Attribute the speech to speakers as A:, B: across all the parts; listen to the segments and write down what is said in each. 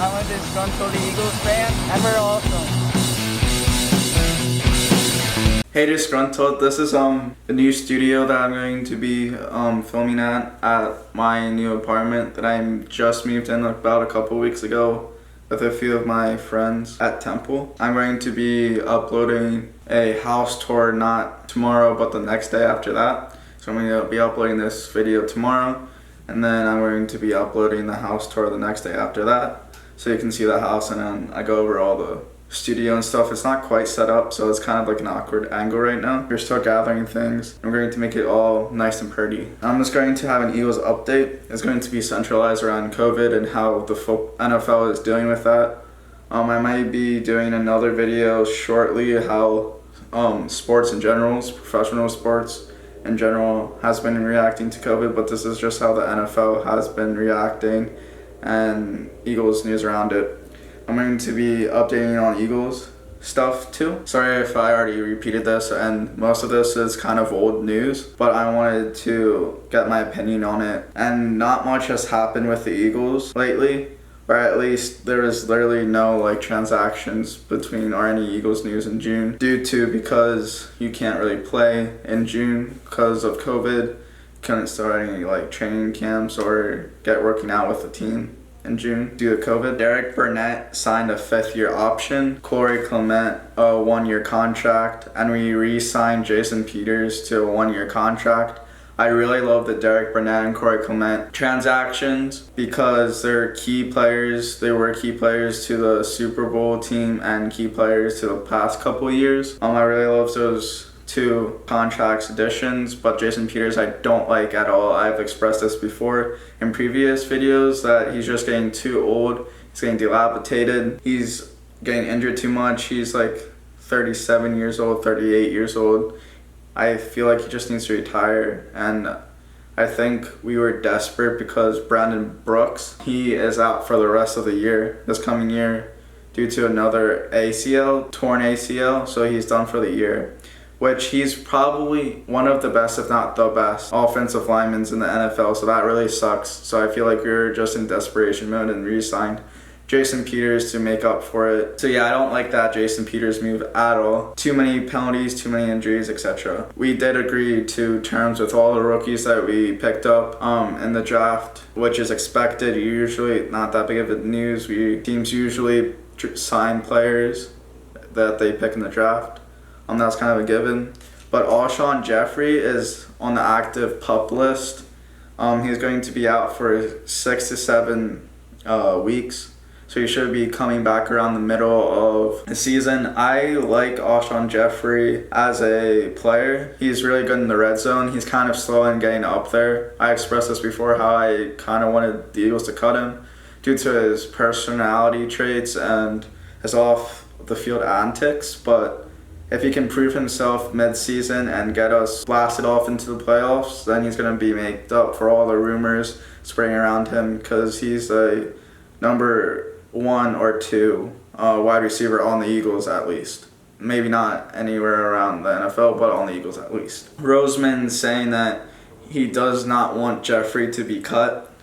A: I'm a disgruntled Eagles fan, and we're awesome.
B: Hey Disgruntled, this is the new studio that I'm going to be filming at my new apartment that I just moved in about a couple weeks ago with a few of my friends at Temple. I'm going to be uploading a house tour not tomorrow but the next day after that. So I'm going to be uploading this video tomorrow, and then I'm going to be uploading the house tour the next day after that, so you can see the house and then I go over all the studio and stuff. It's not quite set up, so it's kind of like an awkward angle right now. We're still gathering things. I'm going to make it all nice and pretty. I'm just going to have an Eagles update. It's going to be centralized around COVID and how the NFL is dealing with that. I might be doing another video shortly how sports in general, professional sports in general, has been reacting to COVID, but this is just how the NFL has been reacting and Eagles news around it. I'm going to be updating on Eagles stuff too. Sorry if I already repeated this, and most of this is kind of old news, but I wanted to get my opinion on it. And not much has happened with the Eagles lately, or at least there is literally no transactions between or any Eagles news in June because you can't really play in June because of COVID. Couldn't start any training camps or get working out with the team in June due to COVID. Derek Burnett signed a 5th-year option, Corey Clement a 1-year contract, and we re-signed Jason Peters to a 1-year contract. I really love the Derek Burnett and Corey Clement transactions because they're key players. They were key players to the Super Bowl team and key players to the past couple years. I really love those 2 contracts additions, but Jason Peters I don't like at all. I've expressed this before in previous videos that he's just getting too old. He's getting dilapidated. He's getting injured too much. He's 37 years old, 38 years old. I feel like he just needs to retire, and I think we were desperate because Brandon Brooks, he is out for the rest of the year, this coming year, due to another torn ACL, so he's done for the year. Which he's probably one of the best, if not the best, offensive linemen in the NFL, so that really sucks. So I feel like we were just in desperation mode and re-signed Jason Peters to make up for it. So yeah, I don't like that Jason Peters move at all. Too many penalties, too many injuries, etc. We did agree to terms with all the rookies that we picked up in the draft, which is expected. Usually not that big of a news. Teams usually sign players that they pick in the draft. That's kind of a given. But Alshon Jeffrey is on the active PUP list. He's going to be out for 6 to 7 weeks. So he should be coming back around the middle of the season. I like Alshon Jeffrey as a player. He's really good in the red zone. He's kind of slow in getting up there. I expressed this before how I kind of wanted the Eagles to cut him due to his personality traits and his off the field antics, but if he can prove himself mid-season and get us blasted off into the playoffs, then he's going to be made up for all the rumors spraying around him because he's a number 1 or 2 wide receiver on the Eagles at least. Maybe not anywhere around the NFL, but on the Eagles at least. Roseman saying that he does not want Jeffrey to be cut.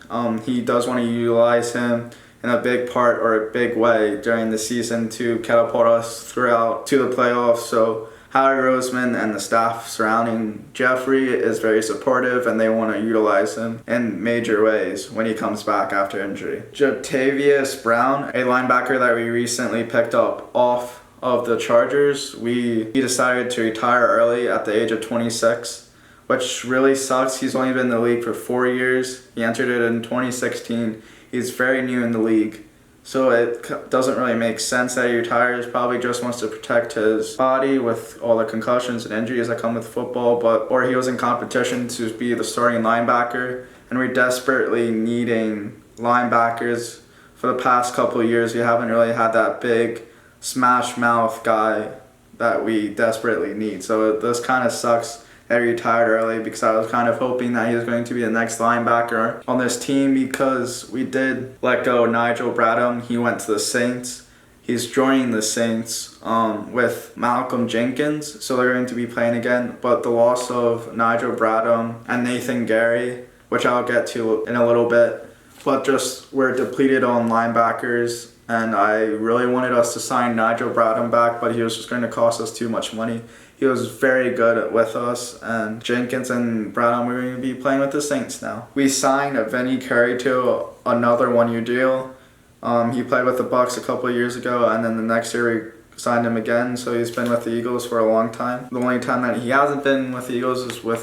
B: He does want to utilize him in a big part or a big way during the season to catapult us throughout to the playoffs. So Howie Roseman and the staff surrounding Jeffrey is very supportive, and they want to utilize him in major ways when he comes back after injury. Octavius Brown, a linebacker that we recently picked up off of the Chargers, he decided to retire early at the age of 26, which really sucks. He's only been in the league for 4 years. He entered it in 2016. He's very new in the league, so it doesn't really make sense that he retires. Probably just wants to protect his body with all the concussions and injuries that come with football, or he was in competition to be the starting linebacker, and we're desperately needing linebackers. For the past couple of years, we haven't really had that big smash mouth guy that we desperately need. So this kind of sucks that he retired early because I was kind of hoping that he was going to be the next linebacker on this team because we did let go Nigel Bradham. He went to the Saints. He's joining the Saints with Malcolm Jenkins, so they're going to be playing again. But the loss of Nigel Bradham and Nathan Gary, which I'll get to in a little bit, but just we're depleted on linebackers. And I really wanted us to sign Nigel Bradham back, but he was just going to cost us too much money. He was very good with us, and Jenkins and Bradham were going to be playing with the Saints now. We signed Vinny Curry to another one-year deal. He played with the Bucs a couple of years ago, and then the next year we signed him again, so he's been with the Eagles for a long time. The only time that he hasn't been with the Eagles is when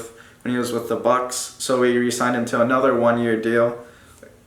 B: he was with the Bucs, so we re-signed him to another one-year deal,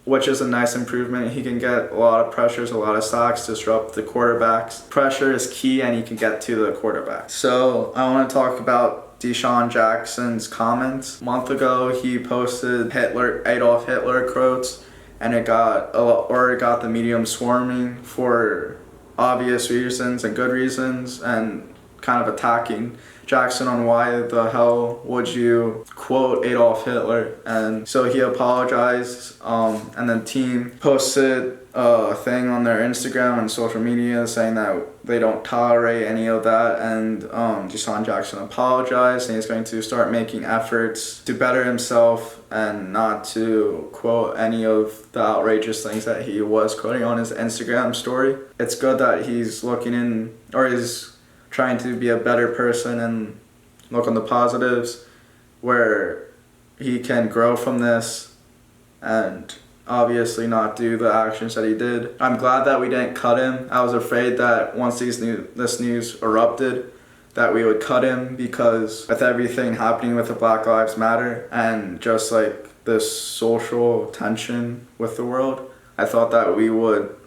B: which is a nice improvement. He can get a lot of pressures, a lot of sacks, disrupt the quarterbacks. Pressure is key, and he can get to the quarterback. So I want to talk about Deshawn Jackson's comments. A month ago, he posted Adolf Hitler quotes, and it got the medium swarming for obvious reasons and good reasons, and kind of attacking Jackson on why the hell would you quote Adolf Hitler. And so he apologized, and the team posted a thing on their Instagram and social media saying that they don't tolerate any of that, and Deshawn Jackson apologized, and he's going to start making efforts to better himself and not to quote any of the outrageous things that he was quoting on his Instagram story. It's good that he's he's trying to be a better person and look on the positives where he can grow from this and obviously not do the actions that he did. I'm glad that we didn't cut him. I was afraid that once this news erupted that we would cut him, because with everything happening with the Black Lives Matter and just like this social tension with the world, I thought that we would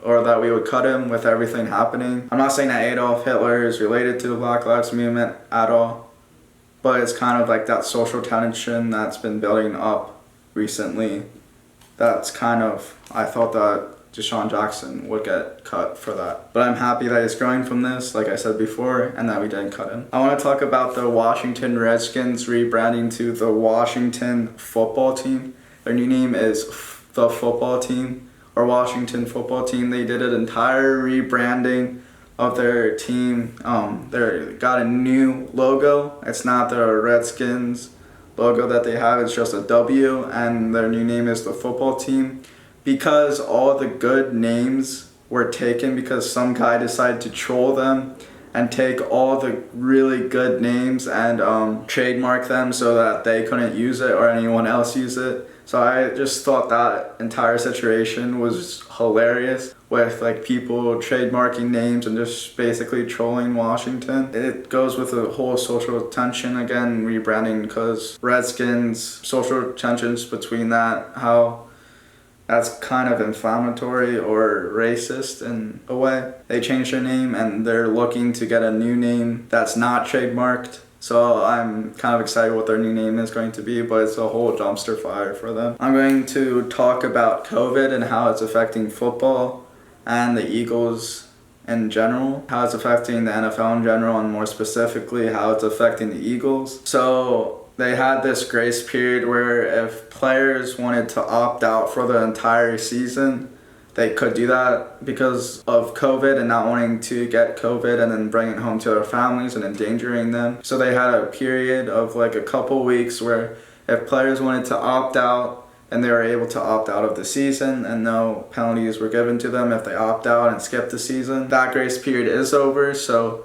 B: cut him with everything happening. I'm not saying that Adolf Hitler is related to the Black Lives Movement at all, but it's kind of like that social tension that's been building up recently. I thought that Deshawn Jackson would get cut for that. But I'm happy that he's growing from this, like I said before, and that we didn't cut him. I want to talk about the Washington Redskins rebranding to the Washington Football Team. Their new name is the Football Team, or Washington Football Team. They did an entire rebranding of their team. They got a new logo. It's not the Redskins logo that they have, it's just a W, and their new name is the Football Team, because all the good names were taken because some guy decided to troll them and take all the really good names and trademark them so that they couldn't use it or anyone else use it. So I just thought that entire situation was hilarious, with like people trademarking names and just basically trolling Washington. It goes with the whole social tension again, rebranding, because Redskins, social tensions between that, how that's kind of inflammatory or racist in a way. They changed their name and they're looking to get a new name that's not trademarked. So I'm kind of excited what their new name is going to be, but it's a whole dumpster fire for them. I'm going to talk about COVID and how it's affecting football and the Eagles in general, how it's affecting the NFL in general, and more specifically how it's affecting the Eagles. So they had this grace period where if players wanted to opt out for the entire season, they could do that because of COVID and not wanting to get COVID and then bring it home to their families and endangering them. So they had a period of like a couple weeks where if players wanted to opt out, and they were able to opt out of the season and no penalties were given to them if they opt out and skip the season. That grace period is over, so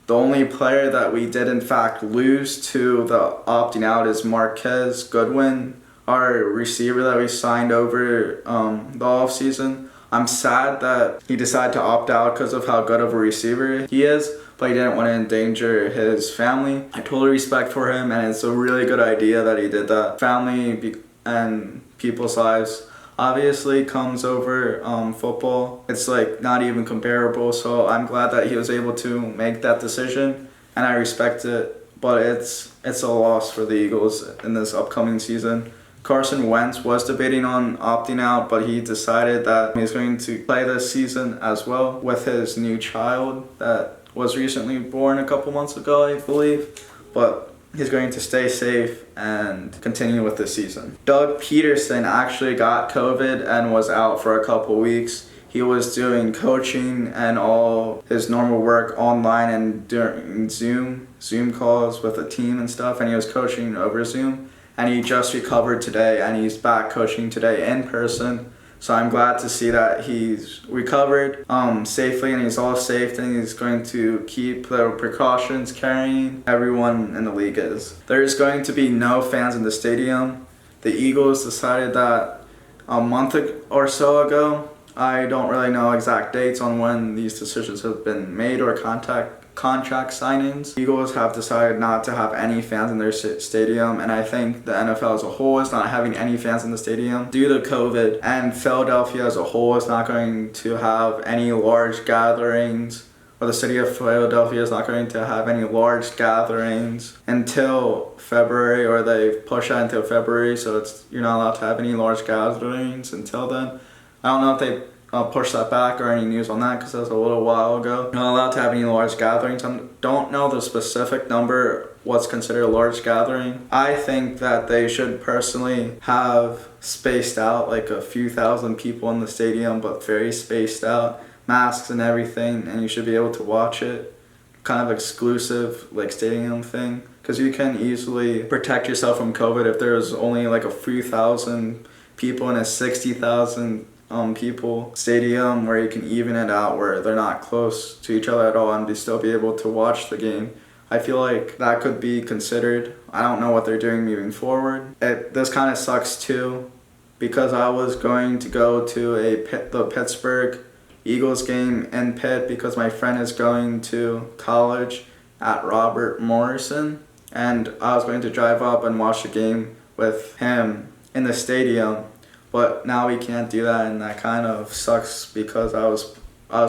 B: the only player that we did in fact lose to the opting out is Marquez Goodwin, our receiver that we signed over the off season. I'm sad that he decided to opt out because of how good of a receiver he is, but he didn't want to endanger his family. I totally respect for him, and it's a really good idea that he did that. Family and people's lives obviously comes over football. It's like not even comparable, so I'm glad that he was able to make that decision, and I respect it, but it's a loss for the Eagles in this upcoming season. Carson Wentz was debating on opting out, but he decided that he's going to play this season as well with his new child that was recently born a couple months ago, I believe. But he's going to stay safe and continue with the season. Doug Peterson actually got COVID and was out for a couple weeks. He was doing coaching and all his normal work online and during Zoom calls with a team and stuff, and he was coaching over Zoom. And he just recovered today, and he's back coaching today in person. So I'm glad to see that he's recovered safely and he's all safe, and he's going to keep the precautions carrying everyone in the league is. There's going to be no fans in the stadium. The Eagles decided that a month or so ago. I don't really know exact dates on when these decisions have been made or contract signings. Eagles have decided not to have any fans in their stadium, and I think the NFL as a whole is not having any fans in the stadium due to COVID, and Philadelphia as a whole is not going to have any large gatherings, or the city of Philadelphia is not going to have any large gatherings until February, or they push that until February, so you're not allowed to have any large gatherings until then. I don't know if they push that back or any news on that, because that was a little while ago. You're not allowed to have any large gatherings. I don't know the specific number, what's considered a large gathering. I think that they should personally have spaced out, like a few thousand people in the stadium, but very spaced out, masks and everything, and you should be able to watch it. Kind of exclusive, like, stadium thing, because you can easily protect yourself from COVID if there's only like a few thousand people in a 60,000 people stadium, where you can even it out where they're not close to each other at all and still be able to watch the game. I feel like that could be considered. I don't know what they're doing moving forward. This kind of sucks too, because I was going to go to the Pittsburgh Eagles game in Pitt, because my friend is going to college at Robert Morrison, and I was going to drive up and watch the game with him in the stadium. But now we can't do that, and that kind of sucks, because I was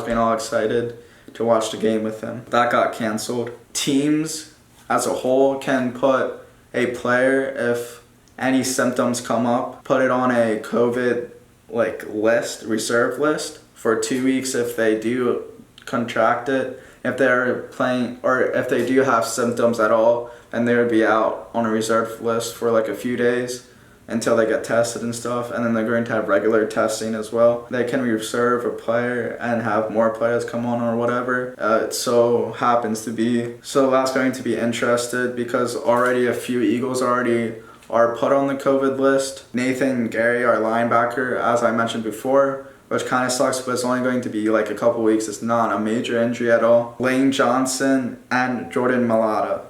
B: being all excited to watch the game with him. That got canceled. Teams as a whole can put a player, if any symptoms come up, put it on a COVID reserve list for 2 weeks if they do contract it. If they're playing, or if they do have symptoms at all, then they would be out on a reserve list for like a few days until they get tested and stuff, and then they're going to have regular testing as well. They can reserve a player and have more players come on or whatever. It so happens to be. So that's going to be interesting, because already a few Eagles are put on the COVID list. Nathan Gary, our linebacker, as I mentioned before, which kind of sucks, but it's only going to be like a couple weeks. It's not a major injury at all. Lane Johnson and Jordan Mailata,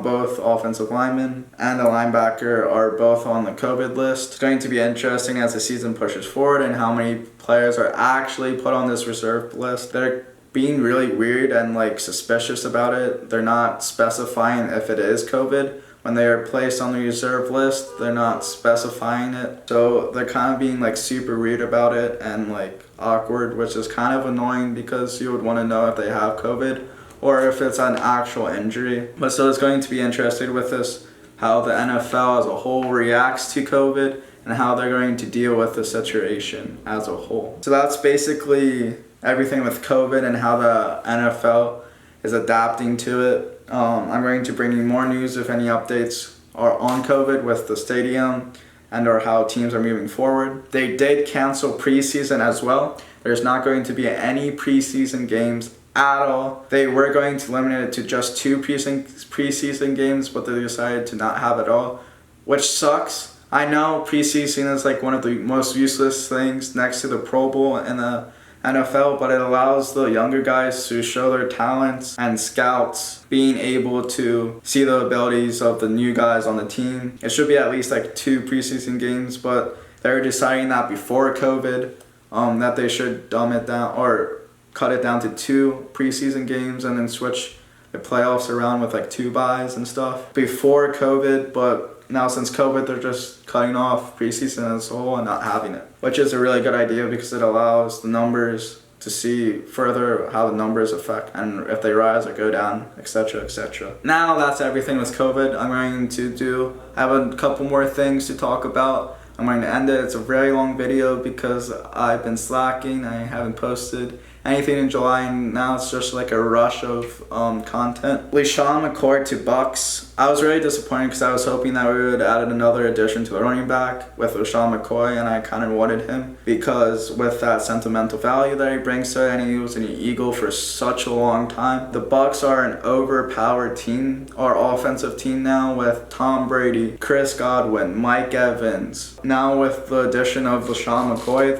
B: both offensive linemen and the linebacker, are both on the COVID list. It's going to be interesting as the season pushes forward and how many players are actually put on this reserve list. They're being really weird and suspicious about it. They're not specifying if it is COVID. When they are placed on the reserve list, they're not specifying it. So they're kind of being super weird about it and awkward, which is kind of annoying, because you would want to know if they have COVID or if it's an actual injury. But so it's going to be interesting with this, how the NFL as a whole reacts to COVID and how they're going to deal with the situation as a whole. So that's basically everything with COVID and how the NFL is adapting to it. I'm going to bring you more news if any updates are on COVID with the stadium and or how teams are moving forward. They did cancel preseason as well. There's not going to be any preseason games at all. They were going to limit it to just 2 preseason games, but they decided to not have it all, which sucks. I know preseason is one of the most useless things next to the Pro Bowl in the NFL, but it allows the younger guys to show their talents, and scouts being able to see the abilities of the new guys on the team. It should be at least 2 preseason games, but they were deciding that before COVID, that they should dumb it down or cut it down to 2 preseason games and then switch the playoffs around with 2 byes and stuff before COVID. But now since COVID, they're just cutting off preseason as a whole and not having it, which is a really good idea, because it allows the numbers to see further how the numbers affect and if they rise or go down, etc., etc. Now that's everything with COVID. I'm going to have a couple more things to talk about. I'm going to end it. It's a very long video because I've been slacking. I haven't posted anything in July, and now it's just a rush of content. Deshawn McCoy to Bucks. I was really disappointed because I was hoping that we would add another addition to the running back with Deshawn McCoy, and I kind of wanted him because with that sentimental value that he brings to it, and he was an Eagle for such a long time. The Bucks are an overpowered team, or offensive team now, with Tom Brady, Chris Godwin, Mike Evans, now with the addition of LaShawn McCoy,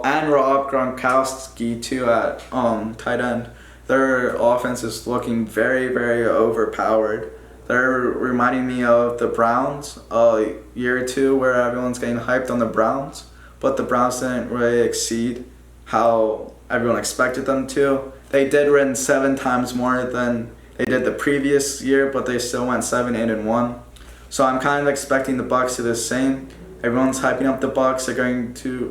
B: and Rob Gronkowski too at tight end. Their offense is looking very, very overpowered. They're reminding me of the Browns a year or two, where everyone's getting hyped on the Browns, but the Browns didn't really exceed how everyone expected them to. They did win 7 times more than they did the previous year, but they still went 7-8-1. So I'm kind of expecting the Bucs to do the same. Everyone's hyping up the Bucs.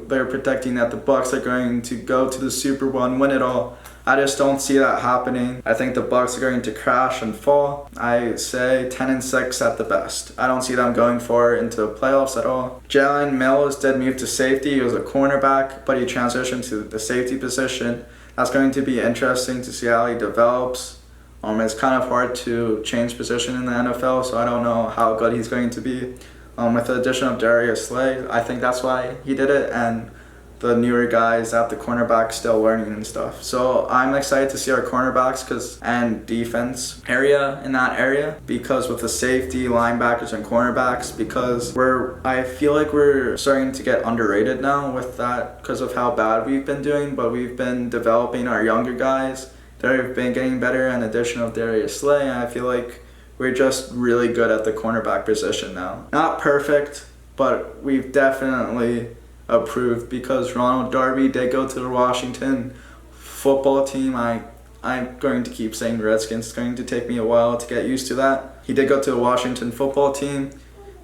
B: They're predicting that the Bucs are going to go to the Super Bowl and win it all. I just don't see that happening. I think the Bucs are going to crash and fall. I say 10-6 at the best. I don't see them going far into the playoffs at all. Jalen Mills did move to safety. He was a cornerback, but he transitioned to the safety position. That's going to be interesting to see how he develops. It's kind of hard to change position in the NFL, so I don't know how good he's going to be. With the addition of Darius Slay, I think that's why he did it, and the newer guys at the cornerback still learning and stuff. So I'm excited to see our cornerbacks and defense area in that area, because with the safety, linebackers, and cornerbacks, because I feel like we're starting to get underrated now with that because of how bad we've been doing, but we've been developing our younger guys. They've been getting better, and addition of Darius Slay, and I feel like we're just really good at the cornerback position now. Not perfect, but we've definitely improved, because Ronald Darby did go to the Washington football team. I'm going to keep saying Redskins. It's going to take me a while to get used to that. He did go to the Washington football team.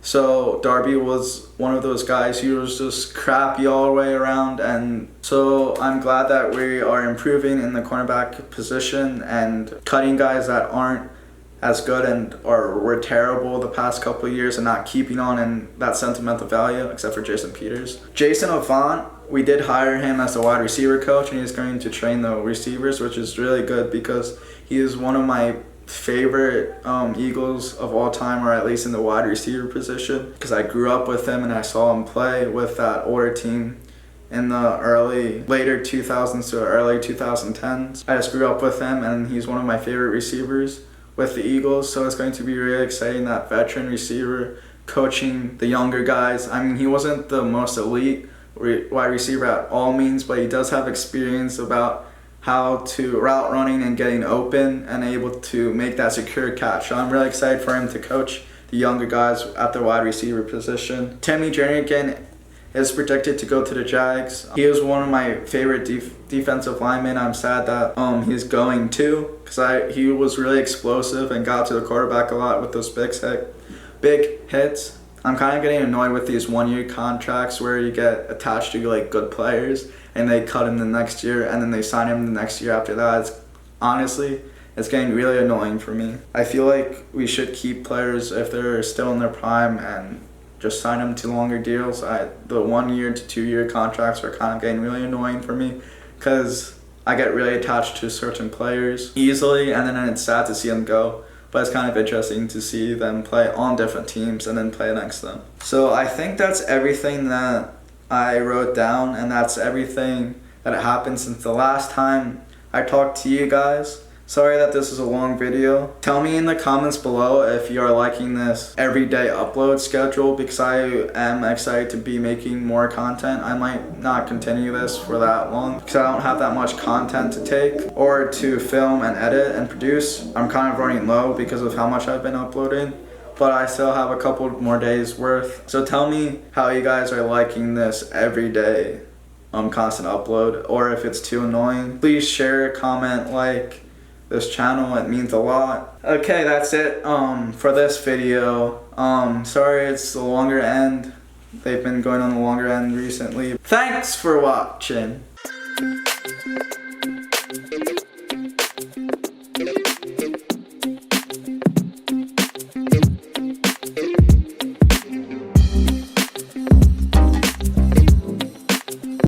B: So Darby was one of those guys who was just crappy all the way around, and so I'm glad that we are improving in the cornerback position and cutting guys that aren't as good and were terrible the past couple of years, and not keeping on in that sentimental value, except for Jason Peters. Jason Avant, we did hire him as a wide receiver coach, and he's going to train the receivers, which is really good, because he is one of my favorite Eagles of all time, or at least in the wide receiver position, because I grew up with him and I saw him play with that older team in the later 2000s to early 2010s. I just grew up with him, and he's one of my favorite receivers with the Eagles, so it's going to be really exciting, that veteran receiver coaching the younger guys. I mean, he wasn't the most elite wide receiver at all means, but he does have experience about how to route running and getting open and able to make that secure catch. So I'm really excited for him to coach the younger guys at the wide receiver position. Timmy Jernigan is predicted to go to the Jags. He is one of my favorite defensive linemen. I'm sad that he's going too, because he was really explosive and got to the quarterback a lot with those big hits. I'm kind of getting annoyed with these 1-year contracts where you get attached to like good players and they cut him the next year and then they sign him the next year after that. It's getting really annoying for me. I feel like we should keep players if they're still in their prime and just sign them to longer deals. The 1-year to 2-year contracts are kind of getting really annoying for me, because I get really attached to certain players easily, and then it's sad to see them go. But it's kind of interesting to see them play on different teams and then play next to them. So I think that's everything that I wrote down, and that's everything that happened since the last time I talked to you guys. Sorry that this is a long video. Tell me in the comments below if you are liking this everyday upload schedule, because I am excited to be making more content. I might not continue this for that long because I don't have that much content to take or to film and edit and produce. I'm kind of running low because of how much I've been uploading, but I still have a couple more days worth. So tell me how you guys are liking this everyday constant upload, or if it's too annoying. Please share, comment, like this channel. It means a lot. Okay, that's it for this video. Sorry it's the longer end. They've been going on the longer end recently. Thanks for watching.